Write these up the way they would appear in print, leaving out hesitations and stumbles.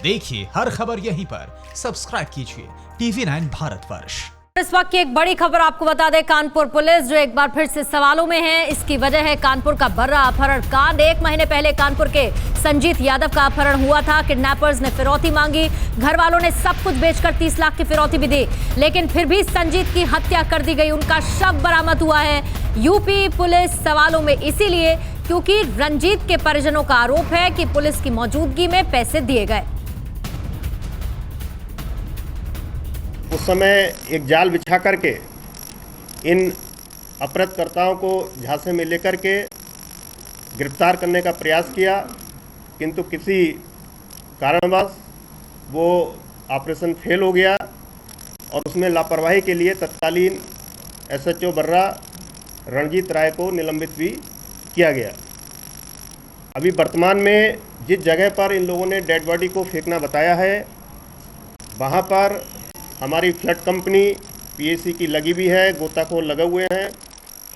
देखिए हर खबर यहीं पर, सब्सक्राइब कीजिए TV9 भारतवर्ष। इस वक्त की एक बड़ी खबर आपको बता दें, कानपुर पुलिस जो एक बार फिर से सवालों में है। इसकी वजह है कानपुर का बर्रा अपहरण कांड। 1 महीने पहले कानपुर के संजीत यादव का अपहरण हुआ था। किडनैपर्स ने फिरौती मांगी, घर वालों ने सब कुछ बेचकर 30 लाख की फिरौती भी दी, लेकिन फिर भी संजीत की हत्या कर दी गई। उनका शव बरामद हुआ है। यूपी पुलिस सवालों में इसीलिए क्योंकि रंजीत के परिजनों का आरोप है कि पुलिस की मौजूदगी में पैसे दिए गए। उस समय एक जाल बिछा करके इन अपराधकर्ताओं को झांसे में लेकर के गिरफ्तार करने का प्रयास किया, किंतु किसी कारणवश वो ऑपरेशन फेल हो गया और उसमें लापरवाही के लिए तत्कालीन SHO बर्रा रणजीत राय को निलंबित भी किया गया। अभी वर्तमान में जिस जगह पर इन लोगों ने डेड बॉडी को फेंकना बताया है, वहाँ पर हमारी फ्लड कंपनी PAC की लगी भी है, गोताखोर लगे हुए हैं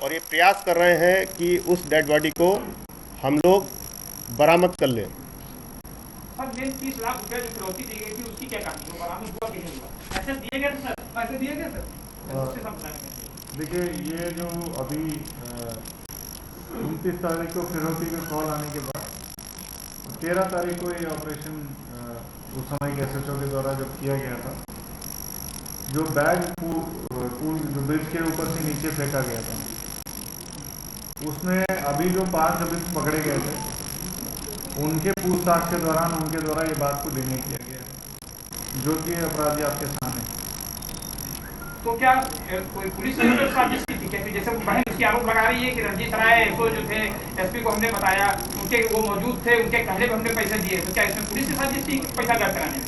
और ये प्रयास कर रहे हैं कि उस डेड बॉडी को हम लोग बरामद कर लें। सर, 30 लाख रुपए जो फिरौती दी गई थी उसकी क्या कहानी है? बरामद हुआ कि नहीं हुआ? पैसे दिए गए सर, पैसे दिए गए सर। देखिए, ये जो अभी 29 तारीख को फिरौती का कॉल आने के बाद 13 तारीख को ये ऑपरेशन उस समय के SHO के द्वारा जब किया गया था, जो बैग पुल जो ब्रिज के ऊपर से नीचे फेंका गया था, उसमें अभी जो 5 अभियुक्त पकड़े गए थे, उनके पूछताछ के दौरान उनके द्वारा ये बात को डिने किया गया है, जो कि अपराधी आपके सामने। तो क्या कोई पुलिस ने साजिश की थी क्या? जैसे बहन उसकी आरोप लगा रही है कि रणजीत राय SO जो थे, SP को हमने बताया, उनके वो मौजूद थे, उनके कहने पर हमने पैसे दिए, तो क्या इसमें पुलिस ने साजिश थी पैसा गायब कराने में?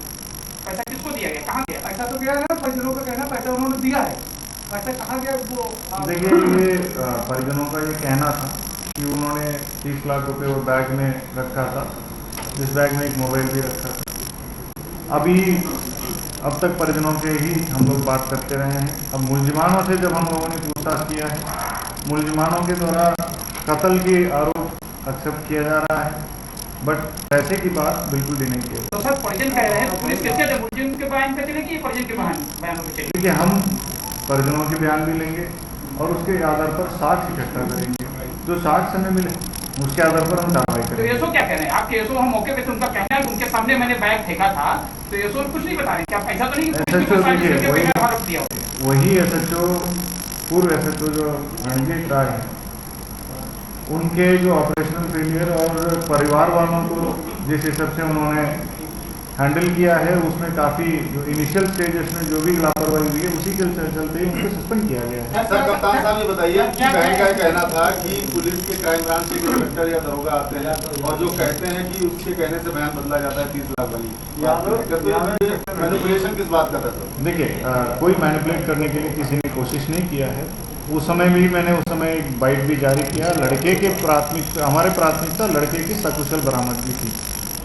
पैसा किसको दिया गया, कहाँ गया? ऐसा तो गया ना, परिजनों का कहना पैसा उन्होंने दिया है, पैसा कहाँ गया वो? देखिए, ये परिजनों का ये कहना था कि उन्होंने 30 लाख रुपए वो बैग में रखा था, जिस बैग में एक मोबाइल भी रखा था। अब तक परिजनों से ही हम लोग बात करते रहे हैं। अब मुलजिमानों से जब हम लोगों ने पूछताछ किया है, मुलजिमानों के द्वारा कत्ल के आरोप एक्सेप्ट किया जा रहा है, बट पैसे की बात बिल्कुल भी नहीं की। तो सर, परिजन कह रहे हैं पुलिस किसके मुलजिम के बयान पे चलेगी, परिजन के बयानों पे चलेगी? देखिए, हम परिजनों के बयान भी लेंगे और उसके आधार पर साक्ष्य इकट्ठा करेंगे। जो साक्ष्य हमें मिले उसके आधार पर हम कार्रवाई करेंगे। तो SO क्या कह रहे हैं? आपके SO हम मौके पे थे, उनका कहना है कि उनके सामने मैंने बैग फेंका था, तो SO कुछ नहीं बता रहे क्या? पैसा तो नहीं वही SHO पूर्व SHO जो रणजीत राय है, उनके जो ऑपरेशनल फेलियर और परिवार वालों को जिस हिसाब से उन्होंने हैंडल किया है, उसमें काफ़ी जो इनिशियल स्टेजेस में जो भी लापरवाही हुई है, उसी के चलते ही उनको सस्पेंड किया गया है। सर, कप्तान साहब ये बताइए कि बहन का कहना था कि पुलिस के क्राइम ब्रांच से इंस्पेक्टर या दरोगा आते हैं और जो कहते हैं कि उसके कहने से बयान बदला जाता है 30 लाख वाली, मैनिपुलेशन किस बात का था? देखिए, कोई मैनिपुलेट करने के लिए किसी ने कोशिश नहीं किया है। उस समय भी मैंने एक बाइट भी जारी किया। लड़के के हमारे प्राथमिकता लड़के की सकुशल बरामदगी थी।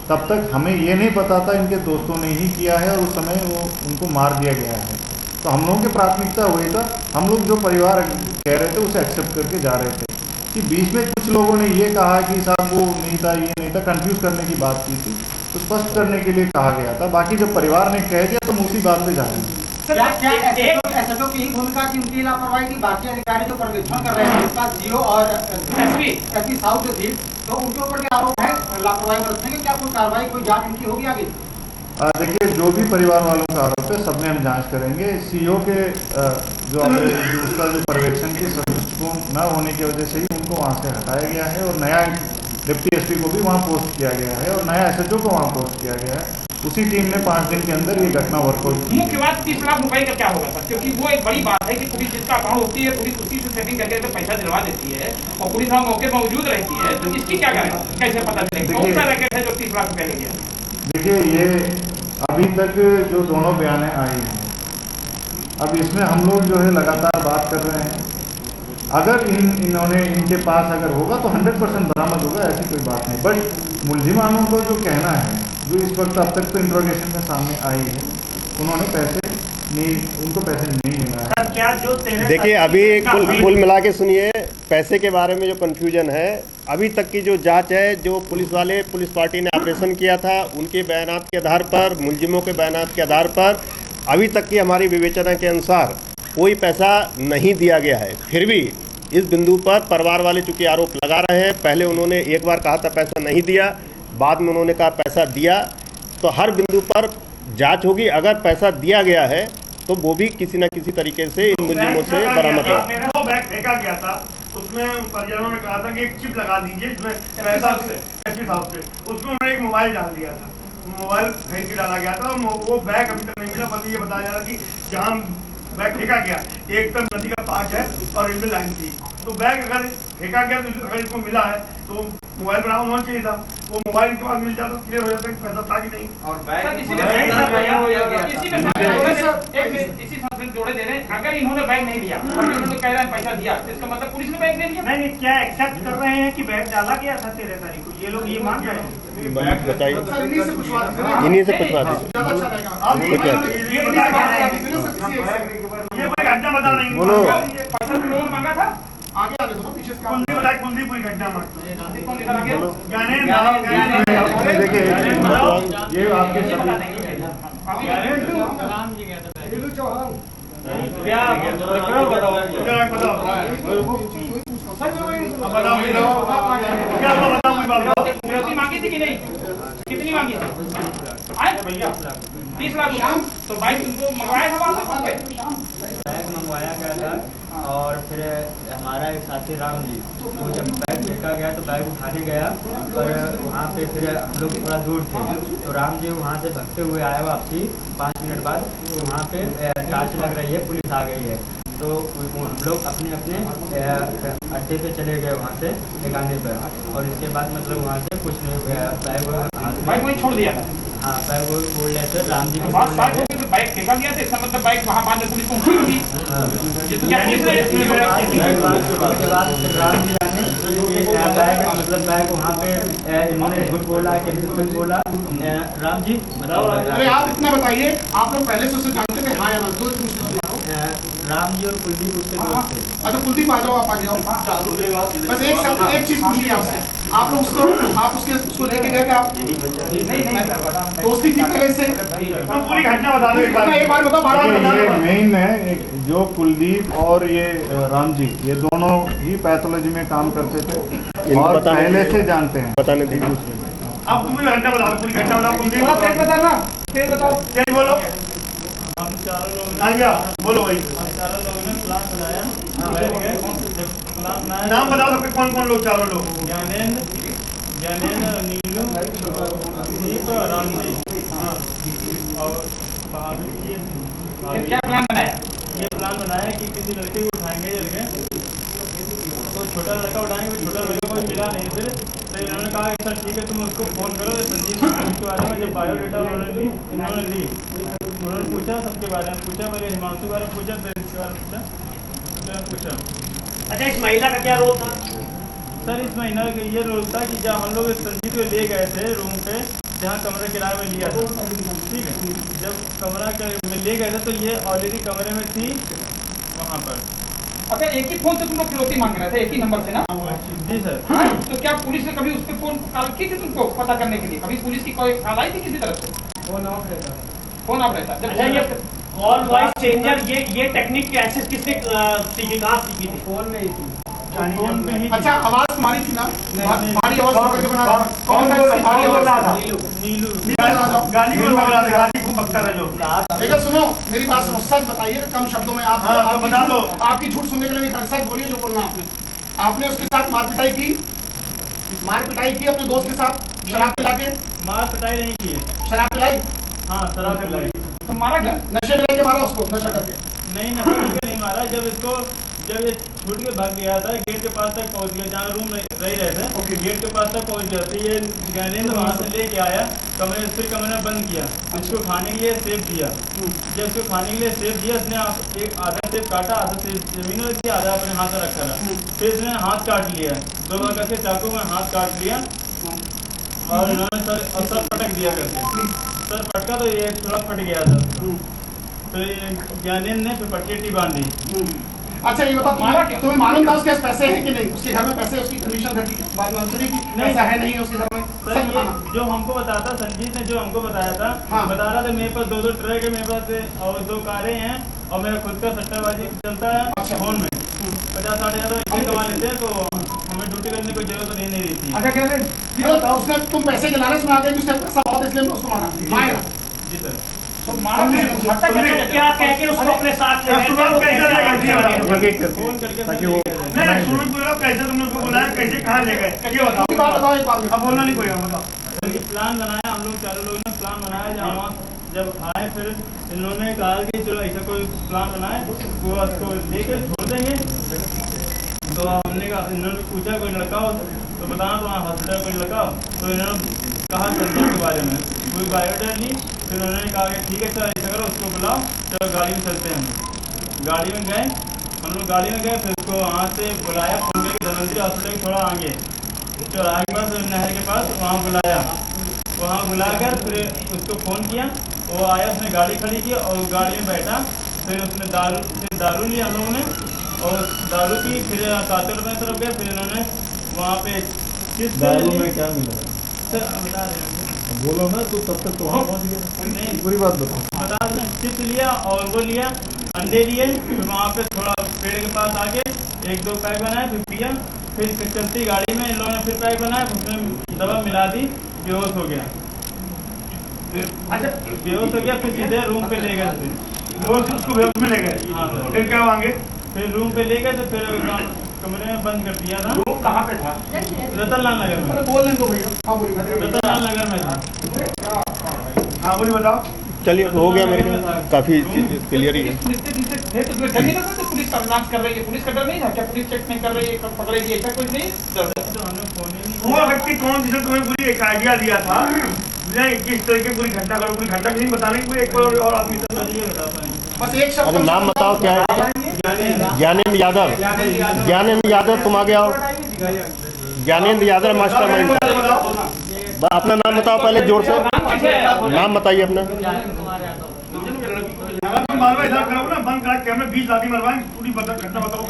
तब तक हमें ये नहीं पता था इनके दोस्तों ने ही किया है और उस समय वो उनको मार दिया गया है। तो हम लोगों की प्राथमिकता वही था। हम लोग जो परिवार कह रहे थे उसे एक्सेप्ट करके जा रहे थे कि बीच में कुछ लोगों ने ये कहा कि साहब वो नहीं था, ये नहीं था, कंफ्यूज करने की बात की थी, तो स्पष्ट करने के लिए कहा गया था। बाकी जब परिवार ने कह दिया तो हम उसी बात पे जा रहे हैं। SHO की भूमिका की उनकी लापरवाही की, बाकी अधिकारी जो पर्यवेक्षण कर रहे हैं उसका CO और SP साउथ जो थी, तो उनके ऊपर क्या आरोप है लापरवाही बरतने के? क्या कोई कार्रवाई, कोई जांच इनकी होगी आगे? देखिए, जो भी परिवार वालों का आरोप है सब में हम जांच करेंगे। CO के उसका जो पर्यवेक्षण की संतुष्ट न होने की वजह से ही उनको वहाँ से हटाया गया है और नया डिप्टी SP को भी वहाँ पोस्ट किया गया है और नया SHO को वहाँ पोस्ट किया गया है। उसी टीम ने 5 दिन के अंदर ये घटना वर्कआउट की। मुख्य बात 30 लाख रुपए का क्या होगा सर? क्योंकि वो एक बड़ी बात है कि पुलिस जिसका अकाउंट होती है, पुलिस उसी से सेटिंग करके तो पैसा दिलवा देती है और पुलिस वहाँ मौके पर मौजूद रहती है, तो इसकी क्या करें, कैसे पता चलेगा कौन सा रैकेट है जो 30 लाख रुपए ले गया? देखिए, ये अभी तक जो दोनों बयानें आई हैं, अब इसमें हम लोग जो है लगातार बात कर रहे हैं। अगर इन्होंने इनके पास अगर होगा तो 100% बरामद होगा, ऐसी कोई बात नहीं। बट मुलजिमानों को जो कहना है, जो इस वक्त अब तक तो इंट्रोगेशन में सामने आई है, उन्होंने पैसे नहीं, उनको पैसे नहीं मिला है। देखिए, अभी कुल मिला के सुनिए, पैसे के बारे में जो कन्फ्यूजन है, अभी तक की जो जांच है, जो पुलिस पार्टी ने ऑपरेशन किया था, उनके बयानात के आधार पर, मुलजिमों के बयानात के आधार पर अभी तक की हमारी विवेचना के अनुसार कोई पैसा नहीं दिया गया है। फिर भी इस बिंदु पर परिवार वाले चूँकि आरोप लगा रहे हैं, पहले उन्होंने एक बार कहा था पैसा नहीं दिया, बाद में उन्होंने कहा पैसा दिया, तो हर बिंदु पर जांच होगी। अगर पैसा दिया गया है तो वो भी किसी न किसी तरीके से इन मुलजिमों से बरामद हो। वो बैग फेंका गया था, उसमें परिजनों ने कहा था कि एक चिप लगा दीजिए जिसमें पैसा एसपी साहब से, उसमें उन्होंने एक मोबाइल डाल दिया था, मोबाइल फेंक के डाला गया था। वो बैग अभी तक नहीं मिला, बल्कि ये बताया जा रहा कि जहाँ बैग फेंका गया एक तरफ नदी का पार्ट है और रेलवे लाइन थी, तो बैग अगर फेंका गया तो अगर इसको मिला है तो मोबाइल बरामद होना चाहिए था। वो मोबाइल के बाद मिल जाता, क्लियर हो जाता कि पैसा था कि नहीं। और इसी जोड़े दे रहे हैं, अगर इन्होंने बैग नहीं दिया और उन्होंने कह रहे हैं पैसा दिया, तो इसका मतलब पुलिस ने बैग नहीं दिया। नहीं, क्या एक्सेप्ट कर रहे हैं कि बैग डाला गया था 13 तारीख को? ये लोग ये मान रहे हैं? बताइए, इन्हीं से पूछवा ये कोई घटना बता नहीं, बोलो। पैसा लोन मांगा था, आगे आगे तो पीछे से कुंदी बताए, कुंदी पूरी घटना में देखिए ये आपके फिरौती मांगी थी कि नहीं? कितनी मांगी थी? 30 लाख रुपया। तो बाइक तुमको मंगवाया था वहाँ से? बैग मंगवाया गया था और फिर हमारा एक साथी राम जी, तो जब बैग फेंका गया तो बैग उठाने गया, पर वहाँ पे फिर हम लोग थोड़ा दूर थे, तो राम जी वहाँ से भगते हुए आया वापसी 5 मिनट बाद, तो वहाँ पे टार्च लग रही है, पुलिस आ गई है, तो हम लोग अपने अड्डे पे चले गए वहाँ से ठिकाने पर, और इसके बाद मतलब वहाँ से कुछ नहीं बाइक वहीं छोड़ दिया था। हाँ, बैग वो बोल रहे थे राम जी को, बाइक फेंका गया था, इसका मतलब बाइक वहाँ बाद में पुलिस को उठी थी। ये तो क्या पुलिस ने उसके बाद राम जी बैग मतलब बैग वहाँ पे इन्होंने झूठ बोला, कुछ बोला। राम जी अरे आप इतना बताइए, आप लोग पहले से उसे जानते थे? हाँ या ना? दो राम जी और कुलदीप उसके दोस्त थे। अच्छा कुलदीप आ जाओ, आप आ जाओ। बस एक चीज पूछिए आपसे, आप लोग उसको लेके गए थे? आप दोस्ती थी पहले से? पूरी घटना बता दो एक बार बताओ, बार मेन है जो कुलदीप और ये राम जी, ये दोनों ही पैथोलॉजी में काम करते थे और पहले से जानते हैं। बताने दीजिए। आप पूरी घटना बता दो, पूरी घटना बताओ। कुलदीप बताना, फिर बताओ। क्या बोलो? हम चारों लोग आ गया, बोलो भाई। चारों लोगों ने प्लान बनाया, प्लान बनाया। नाम बता दो कौन कौन लोग, चारों लोग? ज्ञानेंद्र, नीलू, दीप और राम जी, और क्या प्लान बनाया? ये प्लान बनाया कि किसी लड़के को उठाएंगे जगह, तो छोटा लड़का उठाएंगे, छोटा लड़का कोई मिला नहीं, फिर तो इन्होंने कहा सर ठीक है तुम उसको फ़ोन करो। संजीव के बारे में जब बायोडाटा इन्होंने ली, उन्होंने पूछा, सबके बारे में पूछा, मेरे हिमांशु के बारे में पूछा, फिर इसके बारे में पूछा। अच्छा, इस महिला का क्या रोल था? सर इस महीना का ये रोल था कि जब हम लोग संजीव को ले गए थे रूम पे, जहाँ कमरा किराए में लिया था, ठीक है, जब कमरा में ले गए थे तो ये ऑलरेडी कमरे में थी वहाँ पर। अच्छा, एक ही फोन से तुम लोग फिरौती मांग रहे थे, एक ही नंबर से ना? जी सर। हाँ, तो क्या पुलिस ने कभी उस पर फोन कॉल की थी तुमको पता करने के लिए? कभी पुलिस की कोई कॉल आई थी किसी तरफ से? फोन ऑफ रहता। अच्छा, ये कॉल वॉइस चेंजर ये टेक्निक कैसे किसने सीखी, कहाँ सीखी थी? फोन में ही थी। अच्छा, आवाज तुम्हारी थी ना? भारी आवाज करके बना रहा था। कौन भारी बोल रहा था? नीलू। गाली बोल रहा था, गाली खूब बकता था जो। लेकिन सुनो मेरी बात सुनो, सच बताइए कम शब्दों में। आप बता दो। आपकी झूठ सुनने के लिए सच बोलिए जो बोलना आपने उसके साथ मार पिटाई की अपने दोस्त के साथ शराब पिला के? मार पिटाई नहीं की है। शराब पिलाई? हाँ, शराब पिलाई। तो मारा क्या? नशे में लेके मारा उसको, नशा करके? नहीं, नशे करके नहीं मारा। जब ये छूट के भाग गया था, गेट के पास तक पहुंच गया, जहाँ रूम रह रहे थे, गेट के पास तक पहुंच गया, तो ये ज्ञानेंद्र वहाँ से लेके आया, फिर कमरे में बंद किया, इसको खाने के लिए सेब दिया। जब उसको खाने के लिए सेब दिया, इसने एक आधा सेब काटा, आधा सेब जमीन में दिया, आधा अपने हाथ में रखा था, फिर इसने हाथ काट लिया, 2 बार करके चाकू में हाथ काट लिया, और इन्होंने सर पटक दिया करके। सर पटका तो ये थोड़ा फट गया था, तो ज्ञानेंद्र ने फिर पट्टी बांधी, अच्छा ये बताओ, तुम्हें मालूम था उसके पास पैसे हैं कि नहीं? उसके घर में पैसे, उसकी कंडीशन घर की बाद में सुनी कि पैसा है नहीं उसके घर में? सर ये जो हमको बताया था, संजीत ने जो हमको बताया था, बता रहा था मेरे पास 2 ट्रक है मेरे पास और 2 कारें हैं और मेरा खुद का सट्टाबाजी चलता है फोन में 50-60 हज़ार इससे कमा लेते हैं, तो हमें ड्यूटी करने की कोई जरूरत नहीं रहती। अच्छा कह रहे उसने तुम पैसे के लालच में आ गए, उससे पैसा बहुत इसलिए उसको मारा? जी सर। तो क्या कह के उसको अपने साथ ले फोन करके ताकि वो कैसे तुमने उसको बुलाया, कैसे कहाँ ले गए, ये बताओ। एक बात अब बोलना नहीं कोई, बताओ। प्लान बनाया हम लोग, चारों लोगों ने प्लान बनाया। जब आए फिर इन्होंने कहा कि चलो ऐसा कोई प्लान बनाए वो उसको लेकर छोड़ देंगे। तो हमने कहा, इन्होंने पूछा कोई लड़का हो तो बताना, तो वहाँ हॉस्पिटल कोई लड़का हो, तो इन्होंने कहा संजीत के बारे में कोई बायोडाटा नहीं। फिर उन्होंने कहा कि ठीक है सर ऐसा करो, उसको बुलाओ, चलो गाड़ी में चलते हैं। हम गाड़ी में गए, हम लोग गाड़ी में गए, फिर उसको वहाँ से बुलाया फोन करके धनवंतरी हॉस्पिटल के थोड़ा आगे चौराहे के पास नहर के पास, वहाँ बुलाया। वहाँ बुलाकर फिर उसको फ़ोन किया, वो आया, उसने गाड़ी खड़ी की और गाड़ी में बैठा। फिर उसने दारू लिया हम लोगों ने और दारू पी, फिर कातर में तरफ गया। फिर इन्होंने वहाँ पे दारू में क्या मिला सर बता रहे हैं, बोलो ना, तो तब तक तो वहाँ पहुँच गया। नहीं पूरी बात बताओ। बता रहे हैं, चिप्स लिया और वो लिया, अंडे लिए। फिर वहाँ पे थोड़ा पेड़ के पास आके 1-2 पैक बनाए, फिर पिया। फिर चलती गाड़ी में इन लोगों ने फिर पैक बनाया, उसमें दवा मिला दी, बेहोश हो गया। अच्छा बेहोश हो गया, फिर सीधे रूम पे ले गए। उसको बेहोश में ले गए। हाँ सर। फिर क्या मांगे? फिर रूम पे ले गए तो फिर कमरे में बंद कर दिया था। वो कहाँ पे था? रतनलाल नगर में। बोलने दो भैया। हाँ बोलिए। रतनलाल नगर में था। हाँ बोलिए, बताओ। चलिए हो गया मेरे को काफ़ी क्लियर ही है। पुलिस का नाश कर रही है, पुलिस का डर नहीं था क्या? पुलिस चेक नहीं कर रही है, पकड़ेगी, ऐसा कुछ नहीं डर? तो हमने फोन ही नहीं। वो व्यक्ति कौन जिसने तुम्हें पूरी एक आइडिया दिया था, नहीं किस तरीके पूरी घंटा करो, पूरी घंटा किसी बताने की कोई एक और आदमी था? बस एक शब्द। अब नाम बताओ क्या है? ज्ञानेंद्र यादव। ज्ञानेंद्र यादव तुम आगे आओ। ज्ञानेंद्र यादव मास्टरमाइंड। अपना नाम बताओ पहले जोर से, नाम बताइए अपना। मालवा इधर करो ना, बंद करा कैमरे 20 लाठी मरवाएं, पूरी घटना बताओ।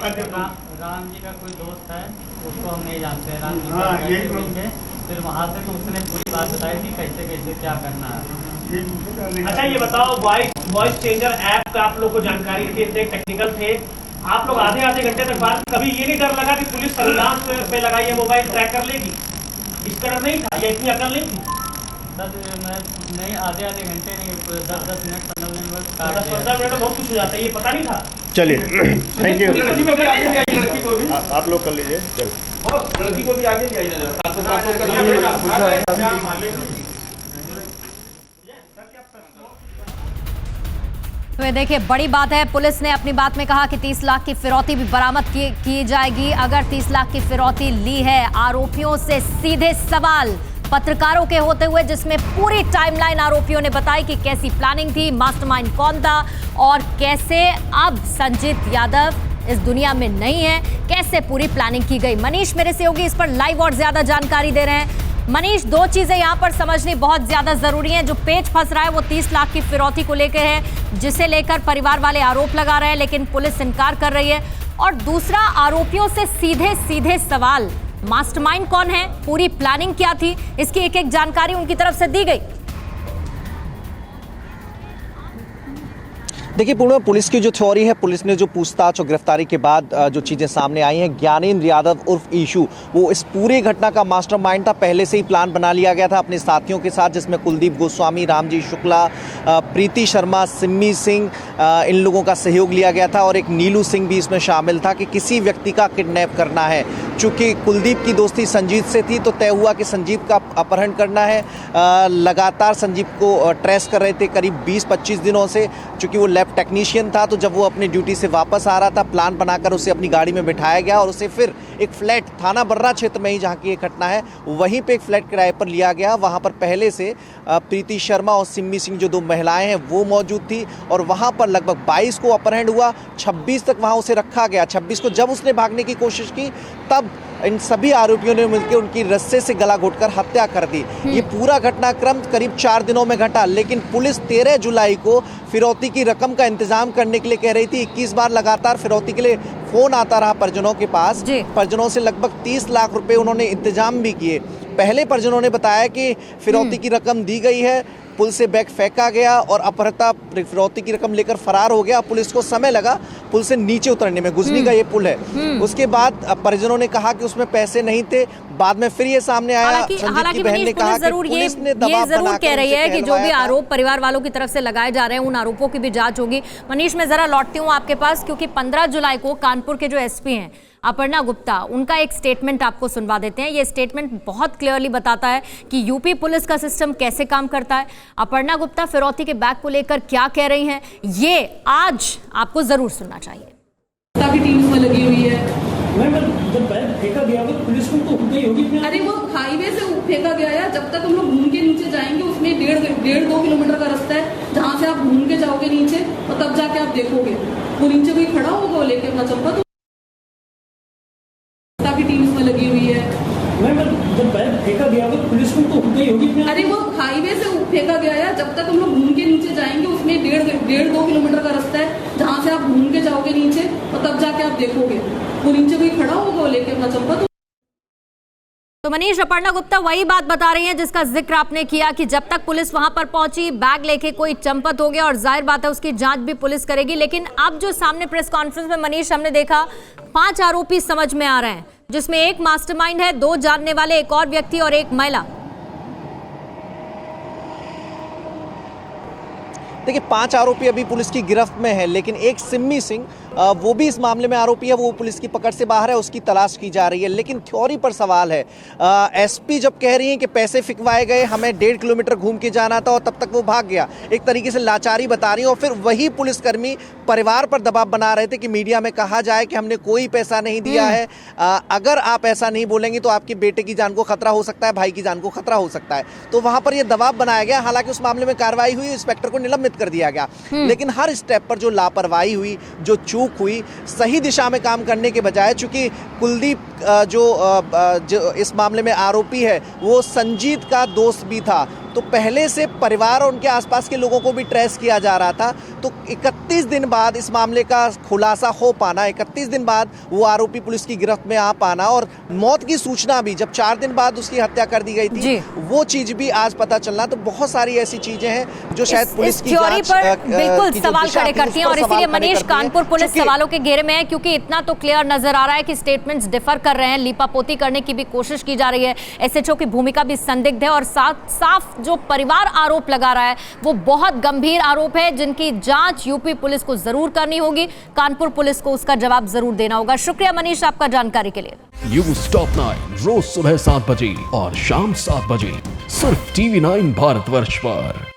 राम जी का कोई दोस्त है, उसको हम नहीं जानते हैं। राम जी हाँ, का यही करेंगे, फिर वहाँ से तो उसने पूरी बात बताई कि कैसे कैसे क्या करना है। अच्छा ये बताओ, वॉइस चेंजर ऐप का आप लोग को जानकारी थे, टेक्निकल थे, आप लोग आधे घंटे तक बाद कभी ये नहीं डर लगा कि पुलिस सर्विलांस पे लगाई है, मोबाइल ट्रैक कर लेगी? इस तरह नहीं था या इतनी अकल नहीं थी? सर मैं नहीं, आधे घंटे नहीं, 10-10 मिनट 15 मिनट बस 10-15 मिनट में बहुत कुछ हो जाता है, ये पता नहीं था। चलिए थैंक यू। लड़की को भी आप लोग कर लीजिए। चलो लड़की को भी आगे ले आइए। तो देखिए बड़ी बात है, पुलिस ने अपनी बात में कहा कि 30 लाख की फिरौती भी बरामद की जाएगी। अगर 30 लाख की फिरौती ली है, आरोपियों से सीधे सवाल पत्रकारों के होते हुए, जिसमें पूरी टाइमलाइन आरोपियों ने बताई कि कैसी प्लानिंग थी, मास्टरमाइंड कौन था और कैसे अब संजीत यादव इस दुनिया में नहीं है, कैसे पूरी प्लानिंग की गई। मनीष मेरे सहयोगी इस पर लाइव और ज्यादा जानकारी दे रहे हैं। मनीष, 2 चीजें यहाँ पर समझनी बहुत ज्यादा जरूरी हैं। जो पेच फंस रहा है वो 30 लाख की फिरौती को लेकर है, जिसे लेकर परिवार वाले आरोप लगा रहे हैं, लेकिन पुलिस इनकार कर रही है। और दूसरा, आरोपियों से सीधे सवाल, मास्टरमाइंड कौन है, पूरी प्लानिंग क्या थी, इसकी एक जानकारी उनकी तरफ से दी गई। देखिए पूर्ण, पुलिस की जो थ्योरी है, पुलिस ने जो पूछताछ और गिरफ्तारी के बाद जो चीज़ें सामने आई हैं, ज्ञानेंद्र यादव उर्फ ईशू वो इस पूरे घटना का मास्टरमाइंड था। पहले से ही प्लान बना लिया गया था अपने साथियों के साथ, जिसमें कुलदीप गोस्वामी, रामजी शुक्ला, प्रीति शर्मा, सिम्मी सिंह, इन लोगों का सहयोग लिया गया था और एक नीलू सिंह भी इसमें शामिल था कि किसी व्यक्ति का किडनैप करना है। चूँकि कुलदीप की दोस्ती संजीत से थी तो तय हुआ कि संजीत का अपहरण करना है। लगातार संजीत को ट्रेस कर रहे थे करीब 20-25 दिनों से, चूँकि वो लैब टेक्नीशियन था। तो जब वो अपनी ड्यूटी से वापस आ रहा था, प्लान बनाकर उसे अपनी गाड़ी में बिठाया गया और उसे फिर एक फ्लैट थाना बर्रा क्षेत्र में ही जहाँ की ये घटना है, वहीं पे एक फ्लैट किराए पर लिया गया। वहाँ पर पहले से प्रीति शर्मा और सिम्मी सिंह जो 2 महिलाएं हैं वो मौजूद थी और वहाँ पर लगभग 22 को अपहरण हुआ, 26 तक वहाँ उसे रखा गया। 26 को जब उसने भागने की कोशिश की तब इन सभी आरोपियों ने मिलकर उनकी रस्से से गला घोंटकर हत्या कर दी। ये पूरा घटनाक्रम करीब 4 दिनों में घटा, लेकिन पुलिस 13 जुलाई को फिरौती की रकम का इंतजाम करने के लिए कह रही थी। 21 बार लगातार फिरौती के लिए फोन आता रहा परिजनों के पास। जी। परिजनों से लगभग 30 लाख रुपए उन्होंने इंतजाम भी किए। पहले परिजनों ने बताया कि फिरौती की रकम दी गई है, पुल से बैग फेंका गया और अपहर्ता फिरौती की रकम लेकर फरार हो गया। पुलिस को समय लगा पुल से नीचे उतरने में, गुजरी का ये पुल है। उसके बाद परिजनों ने कहा कि उसमें पैसे नहीं थे। बाद में फिर ये सामने आया, संजीत की बहन ने कहा कि पुलिस ने दबाव बनाकर कह रही है कि जो भी उनसे आरोप परिवार वालों की तरफ से लगाए जा रहे हैं उन आरोपों की भी जांच होगी। मनीष, मैं जरा लौटती हूँ आपके पास, क्योंकि 15 जुलाई को कानपुर के जो एसपी हैं अपर्णा गुप्ता, उनका एक स्टेटमेंट आपको सुनवा देते हैं। ये स्टेटमेंट बहुत क्लियरली बताता है कि यूपी पुलिस का सिस्टम कैसे काम करता है। अपर्णा गुप्ता फिरौती के बैग को लेकर क्या कह रही हैं, ये आज आपको जरूर सुनना चाहिए। की टीम उसमें लगी हुई है। जब बैग फेंका गया तो पुलिस को तो हुई होगी। अरे वो हाईवे से फेंका गया है, जब तक हम लोग घूम के नीचे जाएंगे उसमें 1.5-2 किलोमीटर का रास्ता है, जहाँ से आप घूम के जाओगे नीचे और तब जाके आप देखोगे वो नीचे कोई खड़ा होगा वो लेके अपना चंपा, की टीम उसमें लगी हुई है। जब बैग फेंका गया तो पुलिस को तो हुई होगी। अरे वो हाईवे से फेंका गया है, जब तक हम लोग घूम के नीचे जाएंगे उसमें 1.5-2 किलोमीटर का रास्ता है, जहाँ से आप घूम के जाओगे नीचे और तब जाके आप देखोगे वो नीचे कोई खड़ा होगा वो लेके अपना चंपा। तो मनीष, अपर्णा गुप्ता वही बात बता रही हैं जिसका जिक्र आपने किया कि जब तक पुलिस वहां पर पहुंची, बैग लेके कोई चंपत हो गया और जाहिर बात है उसकी जांच भी पुलिस करेगी। लेकिन अब जो सामने प्रेस कॉन्फ्रेंस में मनीष हमने देखा, 5 आरोपी समझ में आ रहे हैं, जिसमें एक मास्टरमाइंड है, 2 जानने वाले, एक और व्यक्ति और एक महिला। देखिए, 5 आरोपी अभी पुलिस की गिरफ्त में है, लेकिन एक सिम्मी सिंह वो भी इस मामले में आरोपी है, वो पुलिस की पकड़ से बाहर है, उसकी तलाश की जा रही है। लेकिन थ्योरी पर सवाल है। एसपी जब कह रही हैं कि पैसे फिकवाए गए, हमें 1.5 किलोमीटर घूम के जाना था और तब तक वो भाग गया, एक तरीके से लाचारी बता रही है। और फिर वही पुलिसकर्मी परिवार पर दबाव बना रहे थे कि मीडिया में कहा जाए कि हमने कोई पैसा नहीं दिया है, अगर आप ऐसा नहीं बोलेंगे तो आपके बेटे की जान को खतरा हो सकता है, भाई की जान को खतरा हो सकता है। तो वहां पर यह दबाव बनाया गया। हालांकि उस मामले में कार्रवाई हुई, इंस्पेक्टर को निलंबित कर दिया गया, लेकिन हर स्टेप पर जो लापरवाही हुई, जो चूक हुई, सही दिशा में काम करने के बजाय, चूंकि कुलदीप जो इस मामले में आरोपी है वो संजीत का दोस्त भी था, तो पहले से परिवार और उनके आसपास के लोगों को भी ट्रेस किया जा रहा था। तो 31 दिन बाद इस मामले का खुलासा हो पाना, 31 दिन बाद वो आरोपी पुलिस की गिरफ्त में आ पाना, और मौत की सूचना भी जब 4 दिन बाद उसकी हत्या कर दी गई थी, वो चीज भी आज पता चलना। तो बहुत सारी ऐसी चीजें हैं जो शायद पुलिस की थ्योरी पर बिल्कुल सवाल खड़े करती हैं, और इसीलिए मनीष, कानपुर पुलिस सवालों के घेरे में है, क्योंकि इतना तो क्लियर नजर आ रहा है कि स्टेटमेंट्स डिफर कर रहे हैं, लीपापोती करने की भी कोशिश की जा रही है। एसएचओ की भूमिका भी संदिग्ध है, और साफ जो परिवार आरोप लगा रहा है वो बहुत गंभीर आरोप है, जिनकी जांच यूपी पुलिस को जरूर करनी होगी, कानपुर पुलिस को उसका जवाब जरूर देना होगा। शुक्रिया मनीष आपका जानकारी के लिए। न्यूज़ टॉप 9 रोज सुबह 7 बजे और शाम 7 बजे सिर्फ TV9 भारतवर्ष पर।